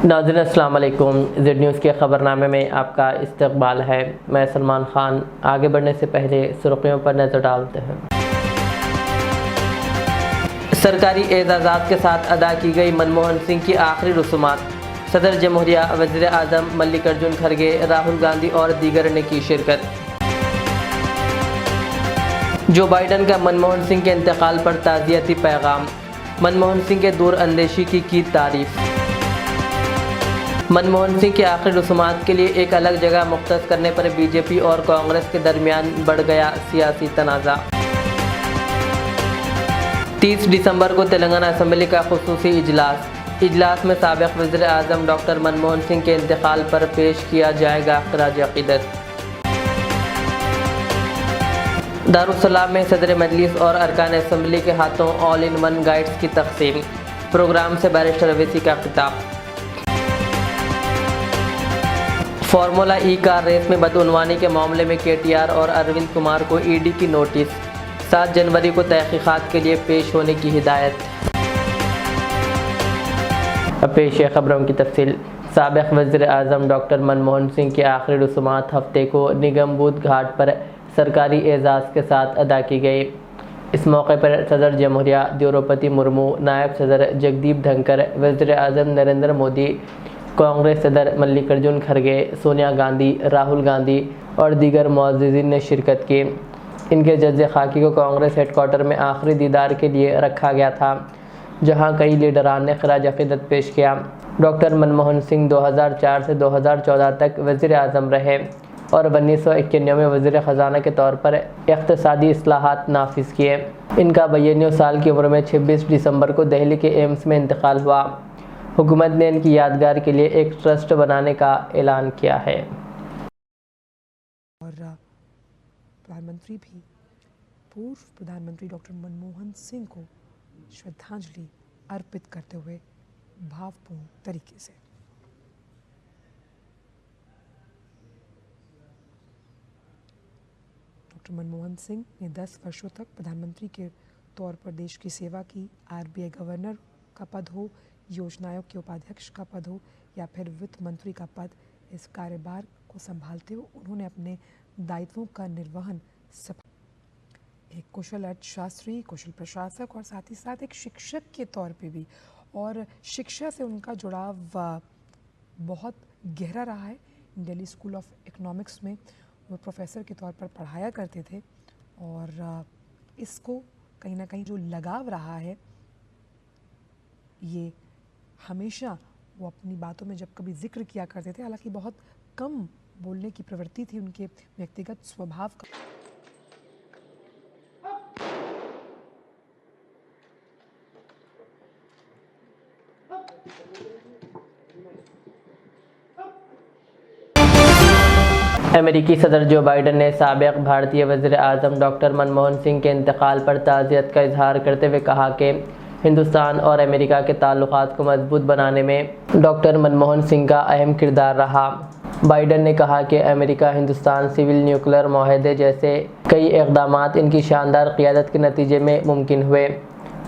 ناظرین السلام علیکم، زیڈ نیوز کے خبرنامے میں آپ کا استقبال ہے۔ میں سلمان خان۔ آگے بڑھنے سے پہلے سرخیوں پر نظر ڈالتے ہیں۔ سرکاری اعزازات کے ساتھ ادا کی گئی منموہن سنگھ کی آخری رسومات۔ صدر جمہوریہ، وزیر اعظم ملک ارجن کھڑگے، راہل گاندھی اور دیگر نے کی شرکت۔ جو بائیڈن کا منموہن سنگھ کے انتقال پر تعزیتی پیغام۔ منموہن سنگھ کے دور اندیشی کی تعریف۔ منموہن سنگھ کی آخری رسومات کے لیے ایک الگ جگہ مختص کرنے پر بی جے پی اور کانگریس کے درمیان بڑھ گیا سیاسی تنازع۔ 30 دسمبر کو تلنگانہ اسمبلی کا خصوصی اجلاس میں سابق وزیر اعظم ڈاکٹر منموہن سنگھ کے انتقال پر پیش کیا جائے گا خراج عقیدت۔ دارالسلام میں صدر مجلس اور ارکان اسمبلی کے ہاتھوں آل ان ون گائیڈز کی تقسیم۔ پروگرام سے بیرسٹر اویسی کا خطاب۔ فارمولا ای کار ریس میں بدعنوانی کے معاملے میں کے ٹی آر اور اروند کمار کو ای ڈی کی نوٹس۔ 7 جنوری کو تحقیقات کے لیے پیش ہونے کی ہدایت۔ اب پیش ہے خبروں کی تفصیل۔ سابق وزیر اعظم ڈاکٹر منموہن سنگھ کی آخری رسومات ہفتے کو نگم بدھ گھاٹ پر سرکاری اعزاز کے ساتھ ادا کی گئی۔ اس موقع پر صدر جمہوریہ دروپدی مرمو، نائب صدر جگدیپ دھنکر، وزیر اعظم نریندر مودی، کانگریس صدر ملک ارجن کھڑگے، سونیا گاندھی، راہل گاندھی اور دیگر معززین نے شرکت کی۔ ان کے جج خاکی کو کانگریس ہیڈ کوارٹر میں آخری دیدار کے لیے رکھا گیا تھا، جہاں کئی لیڈران نے خراج عقیدت پیش کیا۔ ڈاکٹر منموہن سنگھ 2004 سے 2014 تک وزیر اعظم رہے اور 1991 میں وزیر خزانہ کے طور پر اقتصادی اصلاحات نافذ کیے۔ ان کا 92 سال کی عمر میں 26 دسمبر کو دہلی کے ایمس میں انتقال ہوا۔ حکومت نے ان کی یادگار کے لیے ایک ٹرسٹ بنانے کا اعلان کیا ہے۔ اور پردھان منتری بھی پورو پردھان منتری ڈاکٹر منموہن سنگھ کو شردھانجلی ارپت کرتے ہوئے بھاوپورن طریقے سے۔ ڈاکٹر منموہن سنگھ نے 10 برسوں تک پردھان منتری کے طور پر دیش کی سیوا کی۔ RBI گورنر کا پد ہو، یوجنا آیوگ کے اپادھیکش کا پد ہو یا پھر وت منتری کا پد، اس کاروبار کو سنبھالتے ہوئے انہوں نے اپنے دائتووں کا نروہن ایک کشل ارتھ شاستری، کشل پرشاسک اور ساتھ ہی ساتھ ایک شکشک کے طور پہ بھی، اور شکشا سے ان کا جڑاؤ بہت گہرا رہا ہے۔ دہلی اسکول آف اکنامکس میں وہ پروفیسر کے طور پر پڑھایا کرتے تھے، اور اس کو کہیں نہ کہیں جو لگاؤ رہا ہے، یہ ہمیشہ وہ اپنی باتوں میں جب کبھی ذکر کیا کرتے تھے، حالانکہ بہت کم بولنے کی پرورتی تھی ان کے ویکتیگت سوبھاو کا۔ امریکی صدر جو بائیڈن نے سابق بھارتی وزیر اعظم ڈاکٹر منموہن سنگھ کے انتقال پر تعزیت کا اظہار کرتے ہوئے کہا کہ ہندوستان اور امریکہ کے تعلقات کو مضبوط بنانے میں ڈاکٹر منموہن سنگھ کا اہم کردار رہا۔ بائیڈن نے کہا کہ امریکہ ہندوستان سول نیوکلیر معاہدے جیسے کئی اقدامات ان کی شاندار قیادت کے نتیجے میں ممکن ہوئے۔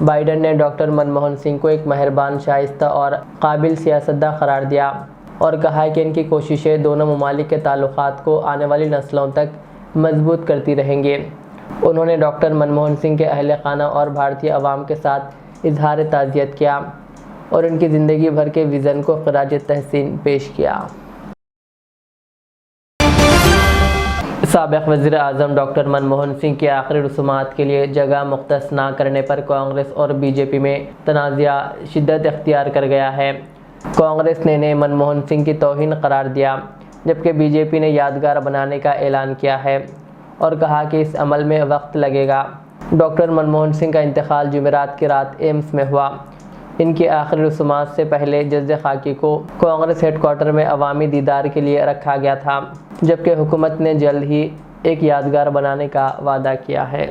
بائیڈن نے ڈاکٹر منموہن سنگھ کو ایک مہربان، شائستہ اور قابل سیاستداں قرار دیا اور کہا کہ ان کی کوششیں دونوں ممالک کے تعلقات کو آنے والی نسلوں تک مضبوط کرتی رہیں گے۔ انہوں نے ڈاکٹر منموہن سنگھ کے اہل خانہ اور بھارتی عوام کے ساتھ اظہار تعزیت کیا اور ان کی زندگی بھر کے وژن کو خراج تحسین پیش کیا۔ سابق وزیر اعظم ڈاکٹر منموہن سنگھ کی آخری رسومات کے لیے جگہ مختص نہ کرنے پر کانگریس اور بی جے پی میں تنازع شدت اختیار کر گیا ہے۔ کانگریس نے انہیں منموہن سنگھ کی توہین قرار دیا، جبکہ بی جے پی نے یادگار بنانے کا اعلان کیا ہے اور کہا کہ اس عمل میں وقت لگے گا۔ ڈاکٹر منموہن سنگھ کا انتقال جمعرات کی رات ایمس میں ہوا۔ ان کی آخری رسومات سے پہلے جج خاکی کو کانگریس ہیڈ کوارٹر میں عوامی دیدار کے لیے رکھا گیا تھا، جبکہ حکومت نے جلد ہی ایک یادگار بنانے کا وعدہ کیا ہے۔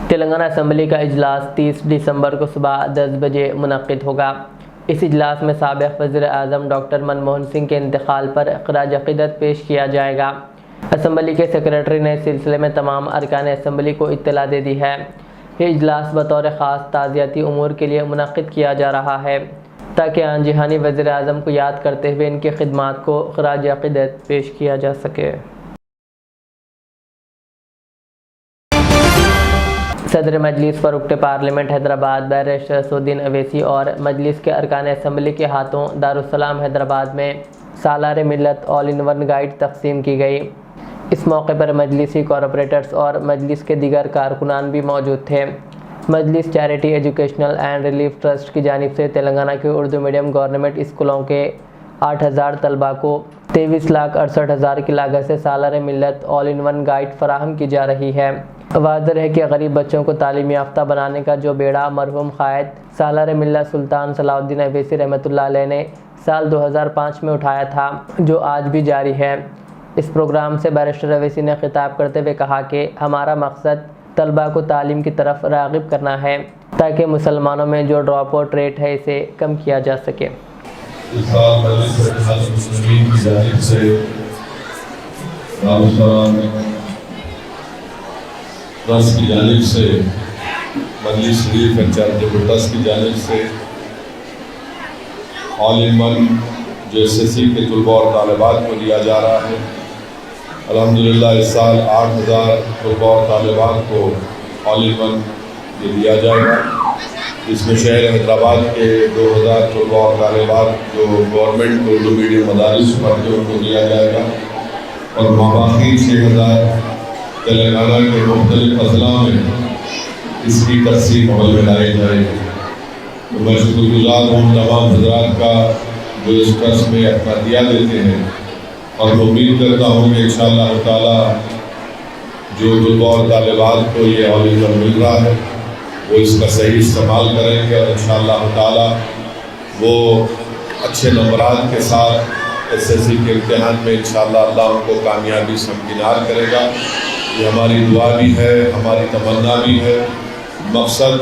تلنگانہ اسمبلی کا اجلاس 30 دسمبر کو صبح 10 بجے منعقد ہوگا۔ اس اجلاس میں سابق وزیر اعظم ڈاکٹر منموہن سنگھ کے انتقال پر خراج عقیدت پیش کیا جائے گا۔ اسمبلی کے سیکریٹری نے اس سلسلے میں تمام ارکان اسمبلی کو اطلاع دے دی ہے۔ یہ اجلاس بطور خاص تعزیتی امور کے لیے منعقد کیا جا رہا ہے۔ تاکہ آن جہانی وزیر اعظم کو یاد کرتے ہوئے ان کی خدمات کو خراج عقیدت پیش کیا جا سکے۔ صدر مجلس فروخت پارلیمنٹ حیدرآباد بیرسٹر اسدالدین اویسی اور مجلس کے ارکان اسمبلی کے ہاتھوں دارالسلام حیدرآباد میں سالار ملت آل ان ون گائیڈ تقسیم کی گئی۔ اس موقع پر مجلسی کارپوریٹرز اور مجلس کے دیگر کارکنان بھی موجود تھے۔ مجلس charity educational and relief trust کی جانب سے تلنگانہ کے اردو میڈیم گورنمنٹ اسکولوں کے 8,000 طلباء کو 23,68,000 کی لاگت سے سالار ملت آل ان ون گائیڈ فراہم کی جا رہی ہے۔ واضح ہے کہ غریب بچوں کو تعلیم یافتہ بنانے کا جو بیڑا مرحوم قائد سالار ملت سلطان صلاح الدین اویسی رحمۃ اللہ علیہ نے سال 2005 میں اٹھایا تھا، جو آج بھی جاری ہے۔ اس پروگرام سے بیرسٹر اویسی نے خطاب کرتے ہوئے کہا کہ ہمارا مقصد طلباء کو تعلیم کی طرف راغب کرنا ہے تاکہ مسلمانوں میں جو ڈراپ آؤٹ ریٹ ہے اسے کم کیا جا سکے۔ اس سال مجلس اتحاد المسلمین کی جانب سے دارالسلام ٹرسٹ کی جانب سے مجلس ریلیف اینڈ چیریٹیبل ٹرسٹ کی جانب سے آل ان ون جو SSC کے طلباء اور طالبات کو دیا جا رہا ہے۔ الحمدللہ اس سال 8,000 طلباء اور طالبات کو آل ان ون یہ دیا جائے گا۔ اس میں شہر حیدرآباد کے 2,000 طلباء اور طالبات جو گورنمنٹ اردو میڈیم مدارس پڑھتے ان کو دیا جائے گا، اور ماباقی 6,000 تلنگانہ کے مختلف اضلاع میں اس کی تقسیم عمل میں لائی جائے گی۔ تو میں شکر گزار ہوں تمام حضرات کا جو اس ٹرسٹ میں اپنا دیا دیتے ہیں، اور میں امید کرتا ہوں کہ انشاءاللہ تعالیٰ جو طلباء اور طالبات کو یہ آل ان ون مل رہا ہے وہ اس کا صحیح استعمال کریں گے، اور انشاءاللہ تعالیٰ وہ اچھے نمبرات کے ساتھ SSC کے امتحان میں انشاءاللہ اللہ ان کو کامیابی سے ہمکنار کرے گا۔ یہ ہماری دعا بھی ہے، ہماری تمنا بھی ہے۔ مقصد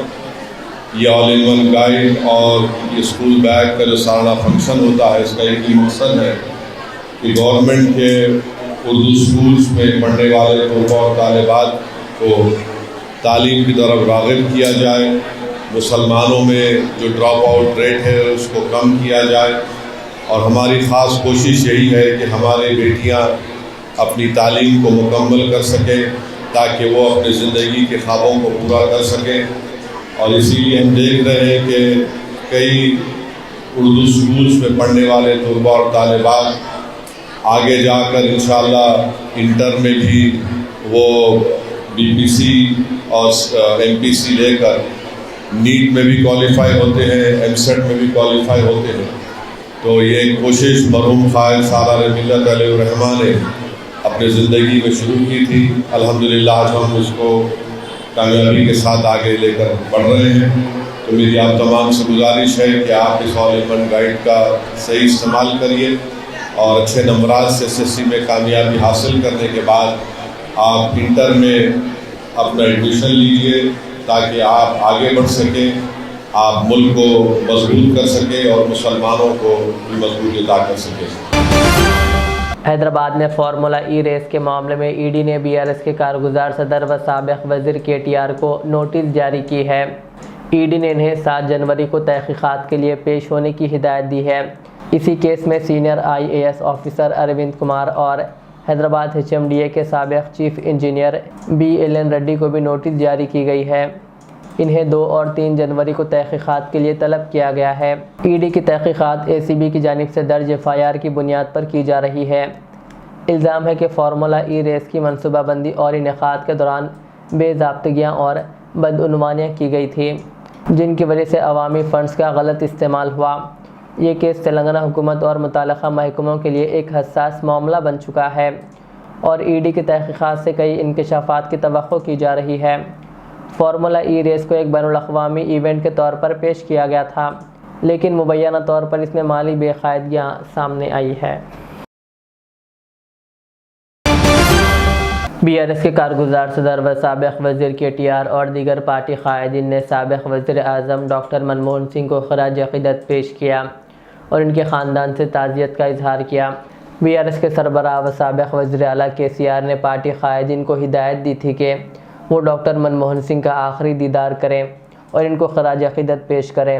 یہ آل ان ون گائیڈ اور یہ اسکول بیگ کا جو سالانہ فنکشن ہوتا ہے، اس کا ایک ہی مقصد ہے کہ گورنمنٹ کے اردو اسکولس میں پڑھنے والے طلباء اور طالبات کو تعلیم کی طرف راغب کیا جائے، مسلمانوں میں جو ڈراپ آؤٹ ریٹ ہے اس کو کم کیا جائے، اور ہماری خاص کوشش یہی ہے کہ ہماری بیٹیاں اپنی تعلیم کو مکمل کر سکیں تاکہ وہ اپنی زندگی کے خوابوں کو پورا کر سکیں۔ اور اسی لیے ہم دیکھ رہے ہیں کہ کئی اردو اسکولس میں پڑھنے والے طلباء اور طالبات آگے جا کر انشاءاللہ انٹر میں بھی وہ BPC اور MPC لے کر نیٹ میں بھی کوالیفائی ہوتے ہیں، MSET میں بھی کوالیفائی ہوتے ہیں۔ تو یہ ایک کوشش مرحوم قائد سالار ملت علیہ الرحمٰ نے اپنے زندگی میں شروع کی تھی۔ الحمدللہ آج ہم اس کو کامیابی کے ساتھ آگے لے کر بڑھ رہے ہیں۔ تو میری آپ تمام سے گزارش ہے کہ آپ اس آل ان ون گائیڈ کا صحیح استعمال کریے، اور اچھے نمبرات سے SSC میں کامیابی حاصل کرنے کے بعد آپ انٹر میں اپنا ایڈمیشن لیجیے تاکہ آپ آگے بڑھ سکیں، آپ ملک کو مضبوط کر سکیں اور مسلمانوں کو بھی مضبوط عطا کر سکیں۔ حیدرآباد میں فارمولا ای ریس کے معاملے میں ED نے BRS کے کارگزار صدر و سابق وزیر KTR کو نوٹس جاری کی ہے۔ ED نے انہیں 7 جنوری کو تحقیقات کے لیے پیش ہونے کی ہدایت دی ہے۔ اسی کیس میں senior IAS officer Arvind Kumar اور حیدرآباد HMDA کے سابق چیف انجینئر BLN ریڈی کو بھی نوٹس جاری کی گئی ہے۔ انہیں 2 اور 3 جنوری کو تحقیقات کے لیے طلب کیا گیا ہے۔ ED کی تحقیقات ACB کی جانب سے درج FIR کی بنیاد پر کی جا رہی ہے۔ الزام ہے کہ فارمولا ای ریس کی منصوبہ بندی اور انعقاد کے دوران بے ضابطگیاں اور بدعنوانیاں کی گئی تھیں، جن کی وجہ سے عوامی فنڈز کا غلط استعمال ہوا۔ یہ کیس تلنگانہ حکومت اور متعلقہ محکموں کے لیے ایک حساس معاملہ بن چکا ہے، اور ED کی تحقیقات سے کئی انکشافات کی توقع کی جا رہی ہے۔ فارمولا ای ریس کو ایک بین الاقوامی ایونٹ کے طور پر پیش کیا گیا تھا، لیکن مبینہ طور پر اس میں مالی بے قاعدگیاں سامنے آئی ہے۔ BRS کے کارگزار صدر و سابق وزیر KTR اور دیگر پارٹی قائدین نے سابق وزیر اعظم ڈاکٹر منموہن سنگھ کو خراج عقیدت پیش کیا اور ان کے خاندان سے تعزیت کا اظہار کیا۔ BRS کے سربراہ و سابق وزیر اعلیٰ KCR نے پارٹی قائدین کو ہدایت دی تھی کہ وہ ڈاکٹر منموہن سنگھ کا آخری دیدار کریں اور ان کو خراج عقیدت پیش کریں۔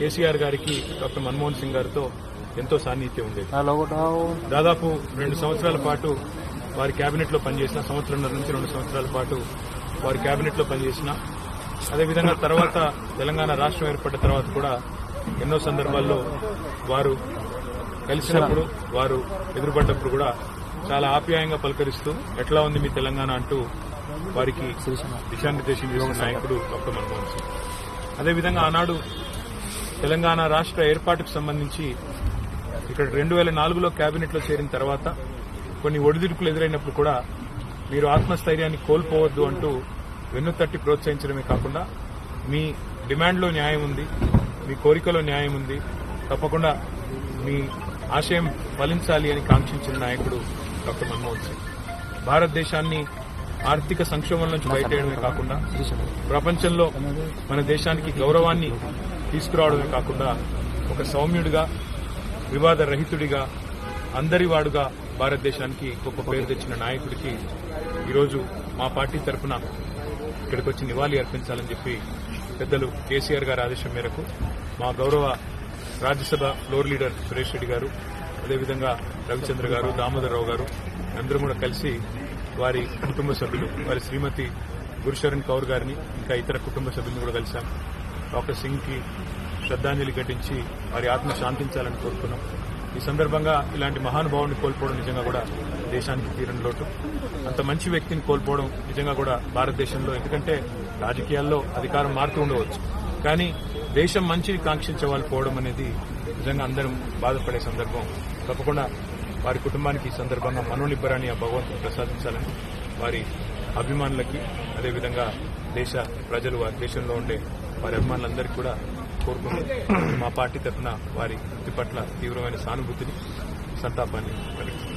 KCR గారికి డాక్టర్ మన్మోహన్ సింగ్ గారితో ఎంతో సాన్నిహిత్యం ఉండేది. దాదాపు 2 సంవత్సరాల పాటు వారి కేబినెట్ లో పనిచేసిన, సంవత్సరంన్నర నుంచి 2 సంవత్సరాల పాటు వారి కేబినెట్ లో పనిచేసిన, అదేవిధంగా తర్వాత తెలంగాణ రాష్ట్రం ఏర్పడిన తర్వాత కూడా ఎన్నో సందర్భాల్లో వారు కలిసినప్పుడు, వారు ఎదురుపడ్డప్పుడు కూడా చాలా ఆప్యాయంగా పలకరిస్తూ ఎట్లా ఉంది మీ తెలంగాణ అంటూ వారికి దిశానిర్దేశం చేసిన నాయకుడు డాక్టర్ మన్మోహన్ సింగ్. అదేవిధంగా ఆనాడు తెలంగాణ రాష్ట్ర ఏర్పాటుకు సంబంధించి ఇక్కడ 2004లో కేబినెట్లో చేరిన తర్వాత కొన్ని ఒడిదుడుకులు ఎదురైనప్పుడు కూడా మీరు ఆత్మస్థైర్యాన్ని కోల్పోవద్దు అంటూ వెన్నుతట్టి ప్రోత్సహించడమే కాకుండా మీ డిమాండ్లో న్యాయం ఉంది, మీ కోరికలో న్యాయం ఉంది, తప్పకుండా మీ ఆశయం ఫలించాలి అని కాంక్షించిన నాయకుడు డాక్టర్ మన్మోహన్ సింగ్. భారతదేశాన్ని ఆర్థిక సంక్షోభం నుంచి బయటేయడమే కాకుండా ప్రపంచంలో మన దేశానికి గౌరవాన్ని తీసుకురావడమే కాకుండా ఒక సౌమ్యుడిగా, వివాద రహితుడిగా, అందరివాడుగా భారతదేశానికి గొప్ప పేరు తెచ్చిన నాయకుడికి ఈరోజు మా పార్టీ తరఫున ఇక్కడికి వచ్చి నివాళి అర్పించాలని చెప్పి పెద్దలు KCR గారి ఆదేశం మేరకు మా గౌరవ రాజ్యసభ ఫ్లోర్ లీడర్ సురేష్ రెడ్డి గారు, అదేవిధంగా రవిచంద్ర గారు, దామోదర్ రావు గారు అందరూ కూడా కలిసి వారి కుటుంబ సభ్యులు, వారి శ్రీమతి గురుశరణ్ కౌర్ గారిని, ఇంకా ఇతర కుటుంబ సభ్యులను కూడా కలిశాం. డాక్టర్ సింగ్ కి శ్రద్ధాంజలి ఘటించి వారి ఆత్మ శాంతించాలని కోరుకున్నాం. ఈ సందర్భంగా ఇలాంటి మహానుభావుని కోల్పోవడం నిజంగా కూడా దేశానికి తీరని లోటు. అంత మంచి వ్యక్తిని కోల్పోవడం నిజంగా కూడా భారతదేశంలో, ఎందుకంటే రాజకీయాల్లో అధికారం మారుతూ ఉండవచ్చు, కానీ దేశం మంచిని కాంక్షించే వాళ్ళు పోవడం అనేది నిజంగా అందరం బాధపడే సందర్భం. తప్పకుండా వారి కుటుంబానికి ఈ సందర్భంగా మనోనిబ్బరాన్ని ఆ భగవంతుడు ప్రసాదించాలని వారి అభిమానులకి, అదేవిధంగా దేశ ప్రజలు, వారి దేశంలో ఉండే వారి అభిమానులందరికీ కూడా కోరుకుంటూ మా పార్టీ తరఫున వారి వృత్తి పట్ల తీవ్రమైన సానుభూతిని, సంతాపాన్ని ప్రకటిస్తున్నాం.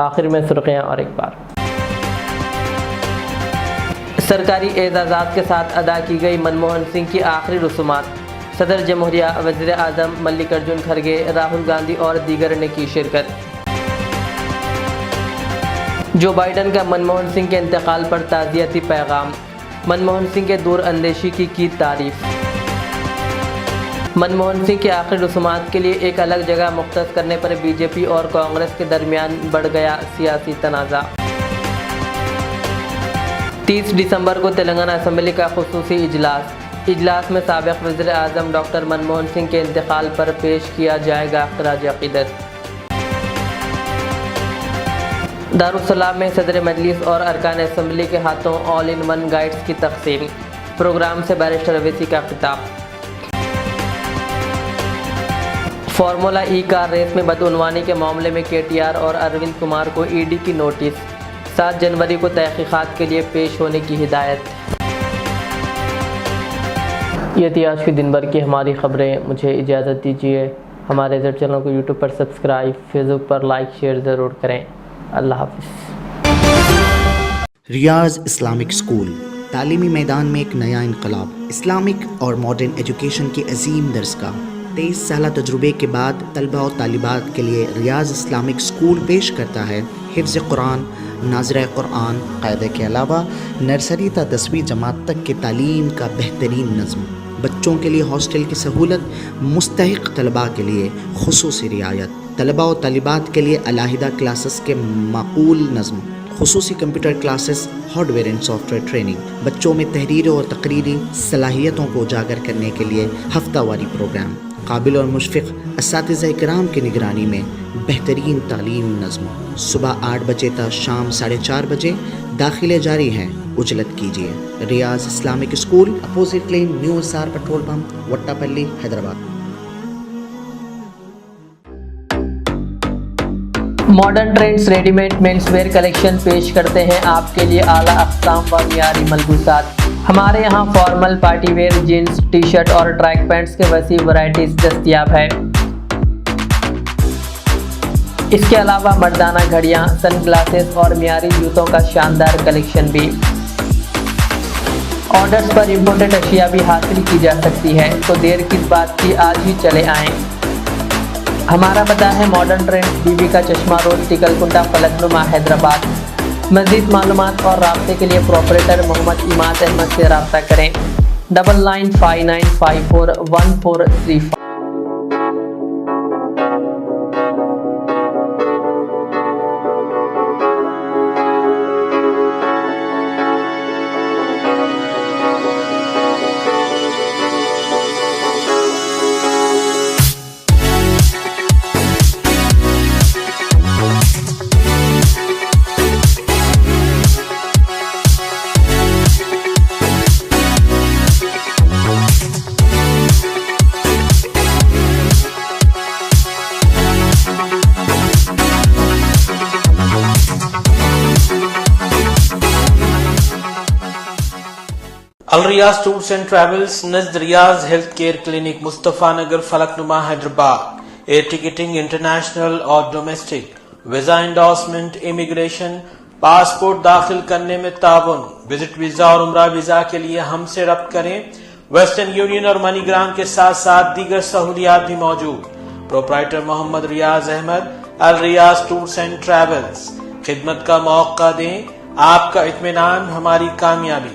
آخر میں سرخیاں اور ایک بار سرکاری اعزازات کے ساتھ ادا کی گئی منموہن سنگھ کی آخری رسومات. صدر جمہوریہ، وزیر اعظم ملک ارجن کھڑگے، راہل گاندھی اور دیگر نے کی شرکت. جو بائیڈن کا منموہن سنگھ کے انتقال پر تعزیتی پیغام. منموہن سنگھ کے دور اندیشی کی تعریف. منموہن سنگھ کی آخری رسومات کے لیے ایک الگ جگہ مختص کرنے پر بی جے پی اور کانگریس کے درمیان بڑھ گیا سیاسی تنازع. 30 دسمبر کو تلنگانہ اسمبلی کا خصوصی اجلاس میں سابق وزیر اعظم ڈاکٹر منموہن سنگھ کے انتقال پر پیش کیا جائے گا خراج عقیدت. دارالسلام میں صدر مجلس اور ارکان اسمبلی کے ہاتھوں آل ان ون گائیڈز کی تقسیم. پروگرام سے بیرسٹر اویسی کا خطاب. فارمولا ای کار ریس میں بدعنوانی کے معاملے میں کے ٹی آر اور اروند کمار کو ای ڈی کی نوٹس. 7 جنوری کو تحقیقات کے لیے پیش ہونے کی ہدایت. یہ تھی آج کی دن بھر کی ہماری خبریں. مجھے اجازت دیجیے. ہمارے زیڈ چینل کو یوٹیوب پر سبسکرائب، فیس بک پر لائک شیئر ضرور کریں. اللہ حافظ. ریاض اسلامک اسکول تعلیمی میدان میں ایک نیا انقلاب. اسلامک اور ماڈرن ایجوکیشن کی عظیم درسگاہ. 23 سالہ تجربے کے بعد طلبہ اور طالبات کے لیے ریاض اسلامک اسکول پیش کرتا ہے حفظ قرآن، ناظرہ قرآن، قاعدے کے علاوہ نرسری تا 10ویں جماعت تک کی تعلیم کا بہترین نظم. بچوں کے لیے ہاسٹل کی سہولت، مستحق طلباء کے لیے خصوصی رعایت، طلباء و طالبات کے لیے علیحدہ کلاسز کے معقول نظم، خصوصی computer classes, hard where and soft where training. بچوں میں تحریری اور تقریری صلاحیتوں کو اجاگر کرنے کے لیے ہفتہ واری پروگرام. قابل اور مشفق اساتذہ کرام کی نگرانی میں بہترین تعلیم نظم. صبح 8 بجے تا شام 4:30 بجے. داخلے جاری ہیں، اجلت کیجیے. Riyaz Islamic school, opposite lane, new SR petrol pump, Vattepally, Hyderabad. Modern trends ready made men's wear collection پیش کرتے ہیں آپ کے لیے اعلیٰ اقسام و معیاری ملبوسات. ہمارے یہاں formal, party wear, jeans, T shirt اور ٹریک پینٹس کے وسیع ورائٹیز دستیاب ہے. اس کے علاوہ مردانہ گھڑیاں، سن گلاسز اور معیاری جوتوں کا شاندار کلیکشن بھی. آرڈرز پر امپورٹڈ اشیاء بھی حاصل کی جا سکتی ہے، تو دیر کس بات کی، آج ہی چلے آئیں. ہمارا پتہ ہے ماڈرن ٹرینڈز، بی بی کا چشمہ روڈ، ٹکل کنڈا، فلک نما، حیدرآباد. مزید معلومات اور رابطے کے لیے پروپریٹر محمد اماد احمد سے رابطہ کریں. 9959541435. الریاض ٹورز اینڈ ٹریولز نزد Riyaz health care clinic, Mustafa Nagar, Falaknuma, Hyderabad. Air ticketing international اور domestic, visa endorsement, immigration, passport داخل کرنے میں تعاون. وزٹ ویزا اور عمرہ ویزا کے لیے ہم سے رابطہ کریں. ویسٹرن یونین اور منی گرام کے ساتھ ساتھ دیگر سہولیات بھی موجود. Proprietor Mohammed Riyaz Ahmed, Al Riyaz tours and travels. خدمت کا موقع دیں، آپ کا اطمینان ہماری کامیابی.